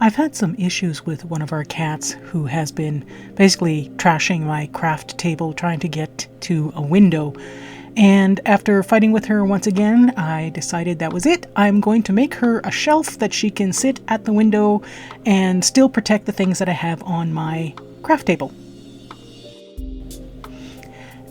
I've had some issues with one of our cats who has been basically trashing my craft table trying to get to a window. And after fighting with her once again, I decided that was it. I'm going to make her a shelf that she can sit at the window and still protect the things that I have on my craft table.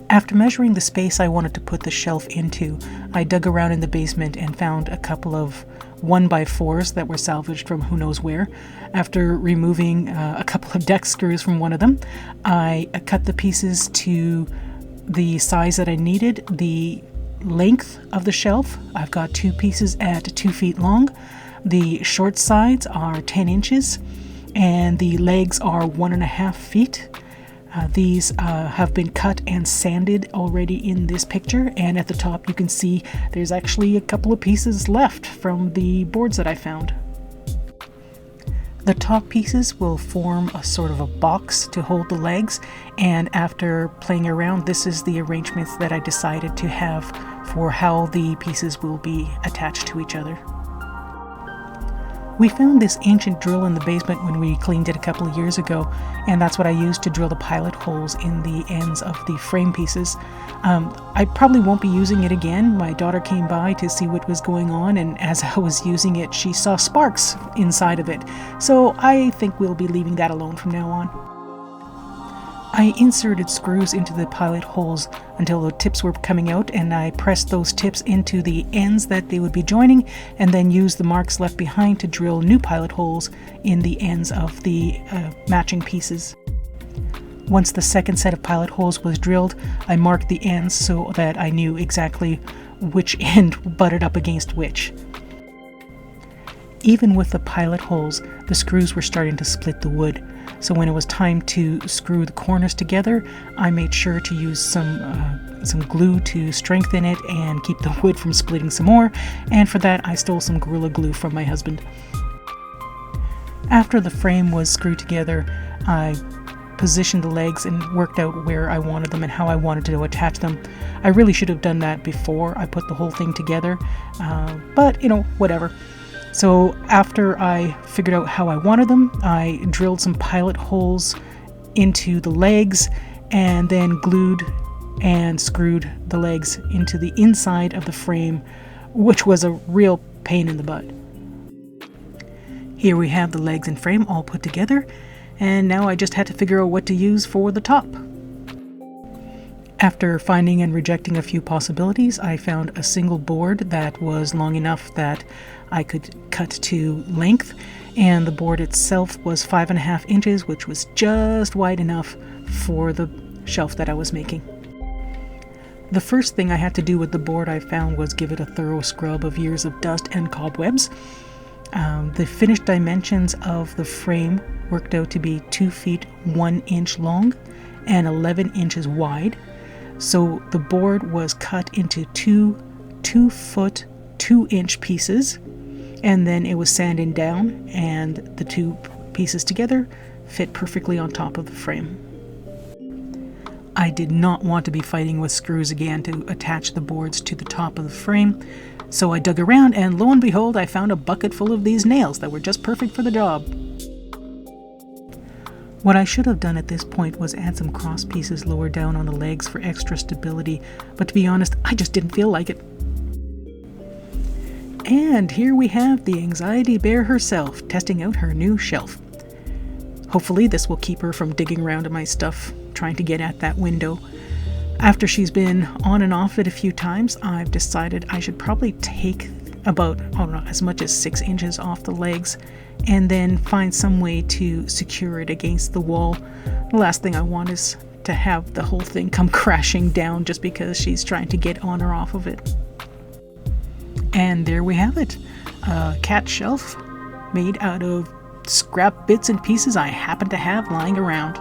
After measuring the space I wanted to put the shelf into, I dug around in the basement and found a couple of 1x4s that were salvaged from who knows where. After removing a couple of deck screws from one of them, I cut the pieces to the size that I needed. The length of the shelf, I've got 2 pieces at 2 feet long. The short sides are 10 inches and the legs are 1.5 feet. These have been cut and sanded already in this picture, and at the top you can see there's actually a couple of pieces left from the boards that I found. The top pieces will form a sort of a box to hold the legs, and after playing around, this is the arrangements that I decided to have for how the pieces will be attached to each other. We found this ancient drill in the basement when we cleaned it a couple of years ago, and that's what I used to drill the pilot holes in the ends of the frame pieces. I probably won't be using it again. My daughter came by to see what was going on, and as I was using it, she saw sparks inside of it. So I think we'll be leaving that alone from now on. I inserted screws into the pilot holes until the tips were coming out, and I pressed those tips into the ends that they would be joining, and then used the marks left behind to drill new pilot holes in the ends of the matching pieces. Once the second set of pilot holes was drilled, I marked the ends so that I knew exactly which end butted up against which. Even with the pilot holes, the screws were starting to split the wood. So when it was time to screw the corners together, I made sure to use some glue to strengthen it and keep the wood from splitting some more, and for that I stole some Gorilla Glue from my husband. After the frame was screwed together, I positioned the legs and worked out where I wanted them and how I wanted to attach them. I really should have done that before I put the whole thing together, but whatever. So after I figured out how I wanted them, I drilled some pilot holes into the legs and then glued and screwed the legs into the inside of the frame, which was a real pain in the butt. Here we have the legs and frame all put together, and now I just had to figure out what to use for the top. After finding and rejecting a few possibilities, I found a single board that was long enough that I could cut to length, and the board itself was 5.5 inches, which was just wide enough for the shelf that I was making. The first thing I had to do with the board I found was give it a thorough scrub of years of dust and cobwebs. The finished dimensions of the frame worked out to be 2 feet 1 inch long and 11 inches wide. So the board was cut into 2 foot 2 inch pieces, and then it was sanded down, and the 2 pieces together fit perfectly on top of the frame. I did not want to be fighting with screws again to attach the boards to the top of the frame, so I dug around, and lo and behold, I found a bucket full of these nails that were just perfect for the job. What I should have done at this point was add some cross pieces lower down on the legs for extra stability, but to be honest, I just didn't feel like it. And here we have the anxiety bear herself testing out her new shelf. Hopefully this will keep her from digging around in my stuff, trying to get at that window. After she's been on and off it a few times, I've decided I should probably take about, as much as 6 inches off the legs, and then find some way to secure it against the wall. The last thing I want is to have the whole thing come crashing down just because she's trying to get on or off of it. And there we have it, a cat shelf made out of scrap bits and pieces I happen to have lying around.